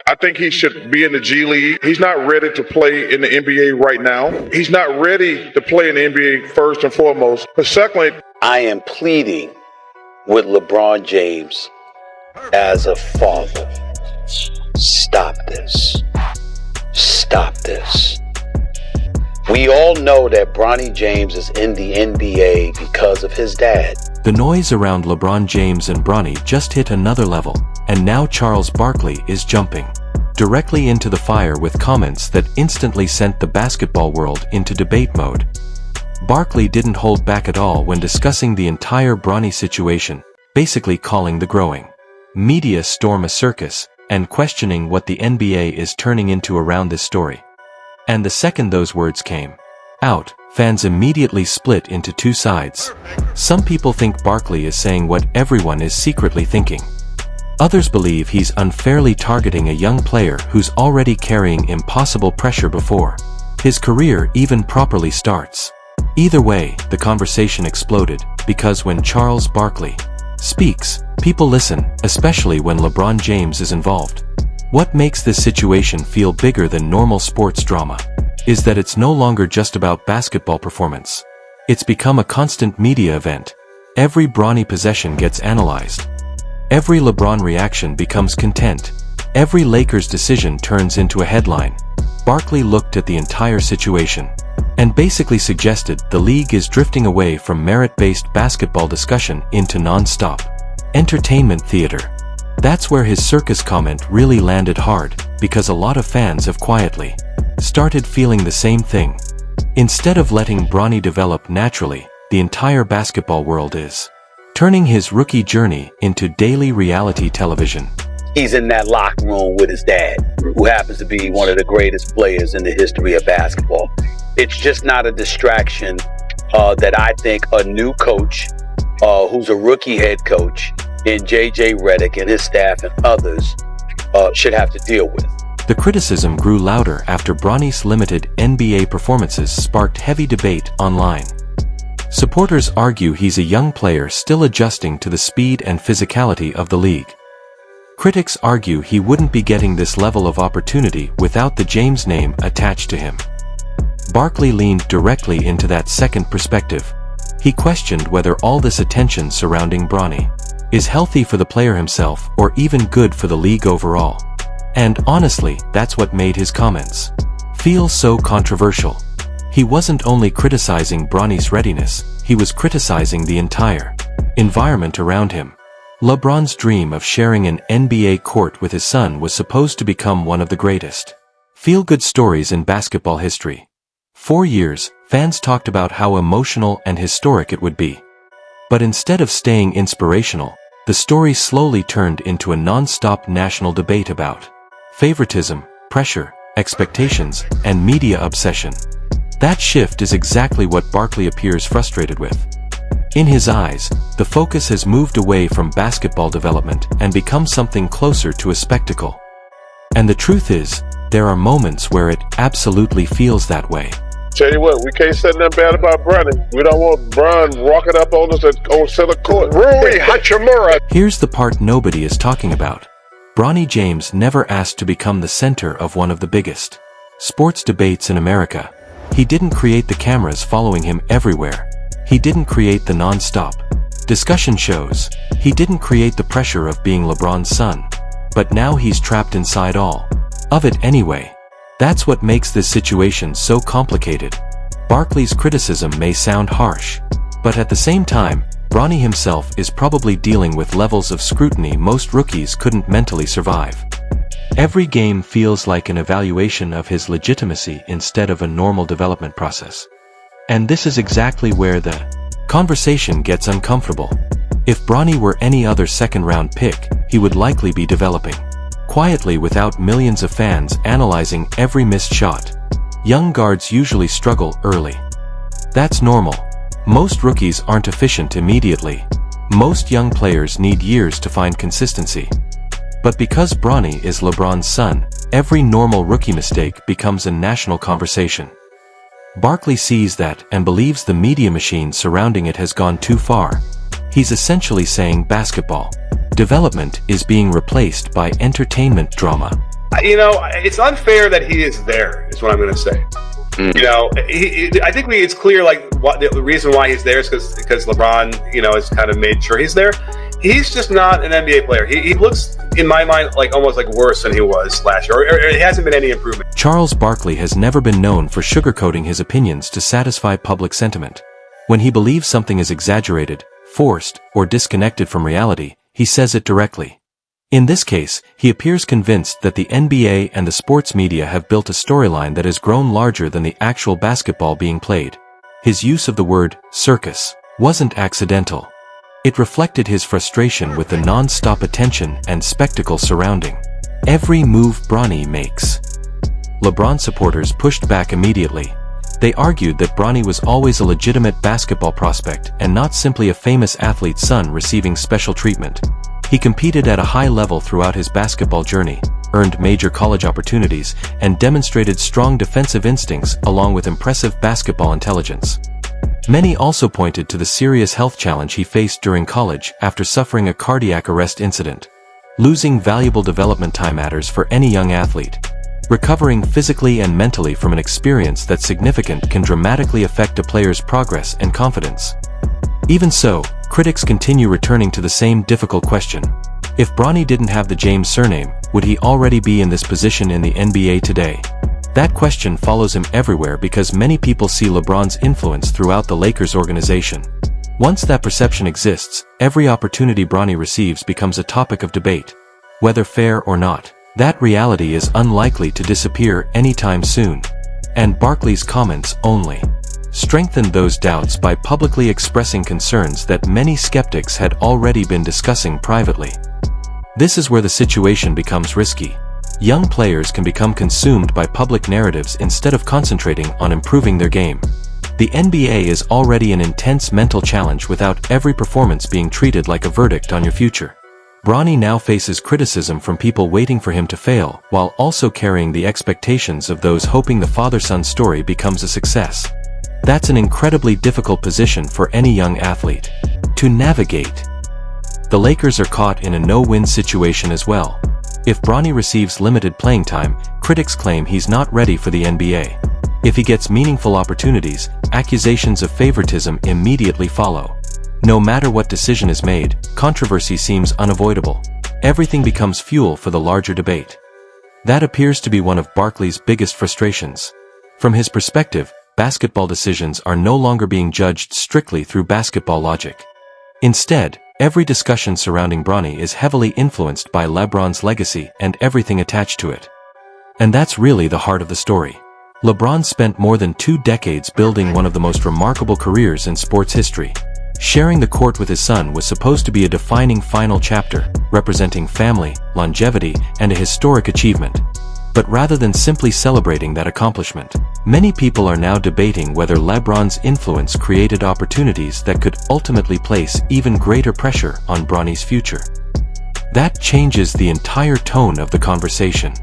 I think he should be in the G League. He's not ready to play in the NBA right now. He's not ready to play in the NBA first and foremost. But secondly, I am pleading with LeBron James as a father. Stop this. Stop this. We all know that Bronny James is in the NBA because of his dad. The noise around LeBron James and Bronny just hit another level, and now Charles Barkley is jumping directly into the fire with comments that instantly sent the basketball world into debate mode. Barkley didn't hold back at all when discussing the entire Bronny situation, basically calling the growing media storm a circus, and questioning what the NBA is turning into around this story. And the second those words came out, fans immediately split into two sides. Some people think Barkley is saying what everyone is secretly thinking. Others believe he's unfairly targeting a young player who's already carrying impossible pressure before his career even properly starts. Either way, the conversation exploded, because when Charles Barkley speaks, people listen, especially when LeBron James is involved. What makes this situation feel bigger than normal sports drama is that it's no longer just about basketball performance. It's become a constant media event. Every Bronny possession gets analyzed. Every LeBron reaction becomes content. Every Lakers decision turns into a headline. Barkley looked at the entire situation and basically suggested the league is drifting away from merit-based basketball discussion into non-stop entertainment theater. That's where his circus comment really landed hard, because a lot of fans have quietly started feeling the same thing. Instead of letting Bronny develop naturally, the entire basketball world is turning his rookie journey into daily reality television. He's in that locker room with his dad, who happens to be one of the greatest players in the history of basketball. It's just not a distraction that I think a new coach, who's a rookie head coach, in J.J. Redick and his staff and others should have to deal with. The criticism grew louder after Bronny's limited NBA performances sparked heavy debate online. Supporters argue he's a young player still adjusting to the speed and physicality of the league. Critics argue he wouldn't be getting this level of opportunity without the James name attached to him. Barkley leaned directly into that second perspective. He questioned whether all this attention surrounding Bronny is healthy for the player himself or even good for the league overall. And honestly, that's what made his comments feel so controversial. He wasn't only criticizing Bronny's readiness, he was criticizing the entire environment around him. LeBron's dream of sharing an NBA court with his son was supposed to become one of the greatest feel-good stories in basketball history. For years, fans talked about how emotional and historic it would be. But instead of staying inspirational, the story slowly turned into a non-stop national debate about favoritism, pressure, expectations, and media obsession. That shift is exactly what Barkley appears frustrated with. In his eyes, the focus has moved away from basketball development and become something closer to a spectacle. And the truth is, there are moments where it absolutely feels that way. tell you what, we can't say nothing bad about Bronny. We don't want Bron rocking up on us on center court. Rui Hachimura. Here's the part nobody is talking about. Bronny James never asked to become the center of one of the biggest sports debates in America. He didn't create the cameras following him everywhere. He didn't create the non-stop discussion shows. He didn't create the pressure of being LeBron's son. But now he's trapped inside all of it anyway. That's what makes this situation so complicated. Barkley's criticism may sound harsh, but at the same time, Bronny himself is probably dealing with levels of scrutiny most rookies couldn't mentally survive. Every game feels like an evaluation of his legitimacy instead of a normal development process. And this is exactly where the conversation gets uncomfortable. If Bronny were any other second-round pick, he would likely be developing quietly without millions of fans analyzing every missed shot. Young guards usually struggle early. That's normal. Most rookies aren't efficient immediately. Most young players need years to find consistency. But because Bronny is LeBron's son, every normal rookie mistake becomes a national conversation. Barkley sees that and believes the media machine surrounding it has gone too far. He's essentially saying basketball development is being replaced by entertainment drama. It's unfair that he is there, is what I'm going to say. I think it's clear, like, the reason why he's there is because LeBron, has kind of made sure he's there. He's just not an NBA player. He looks, in my mind, like almost like worse than he was last year, or it hasn't been any improvement. Charles Barkley has never been known for sugarcoating his opinions to satisfy public sentiment. When he believes something is exaggerated, forced, or disconnected from reality, he says it directly. In this case, he appears convinced that the NBA and the sports media have built a storyline that has grown larger than the actual basketball being played. His use of the word circus wasn't accidental. It reflected his frustration with the non-stop attention and spectacle surrounding every move Bronny makes. LeBron supporters pushed back immediately. They argued that Bronny was always a legitimate basketball prospect and not simply a famous athlete's son receiving special treatment. He competed at a high level throughout his basketball journey, earned major college opportunities, and demonstrated strong defensive instincts along with impressive basketball intelligence. Many also pointed to the serious health challenge he faced during college after suffering a cardiac arrest incident. Losing valuable development time matters for any young athlete. Recovering physically and mentally from an experience that's significant can dramatically affect a player's progress and confidence. Even so, critics continue returning to the same difficult question. If Bronny didn't have the James surname, would he already be in this position in the NBA today? That question follows him everywhere because many people see LeBron's influence throughout the Lakers organization. Once that perception exists, every opportunity Bronny receives becomes a topic of debate. Whether fair or not, that reality is unlikely to disappear anytime soon. And Barkley's comments only strengthened those doubts by publicly expressing concerns that many skeptics had already been discussing privately. This is where the situation becomes risky. Young players can become consumed by public narratives instead of concentrating on improving their game. The NBA is already an intense mental challenge without every performance being treated like a verdict on your future. Bronny now faces criticism from people waiting for him to fail, while also carrying the expectations of those hoping the father-son story becomes a success. That's an incredibly difficult position for any young athlete to navigate. The Lakers are caught in a no-win situation as well. If Bronny receives limited playing time, critics claim he's not ready for the NBA. If he gets meaningful opportunities, accusations of favoritism immediately follow. No matter what decision is made, controversy seems unavoidable. Everything becomes fuel for the larger debate. That appears to be one of Barkley's biggest frustrations. From his perspective, basketball decisions are no longer being judged strictly through basketball logic. Instead, every discussion surrounding Bronny is heavily influenced by LeBron's legacy and everything attached to it. And that's really the heart of the story. LeBron spent more than 2 decades building one of the most remarkable careers in sports history. Sharing the court with his son was supposed to be a defining final chapter, representing family, longevity, and a historic achievement. But rather than simply celebrating that accomplishment, many people are now debating whether LeBron's influence created opportunities that could ultimately place even greater pressure on Bronny's future. That changes the entire tone of the conversation.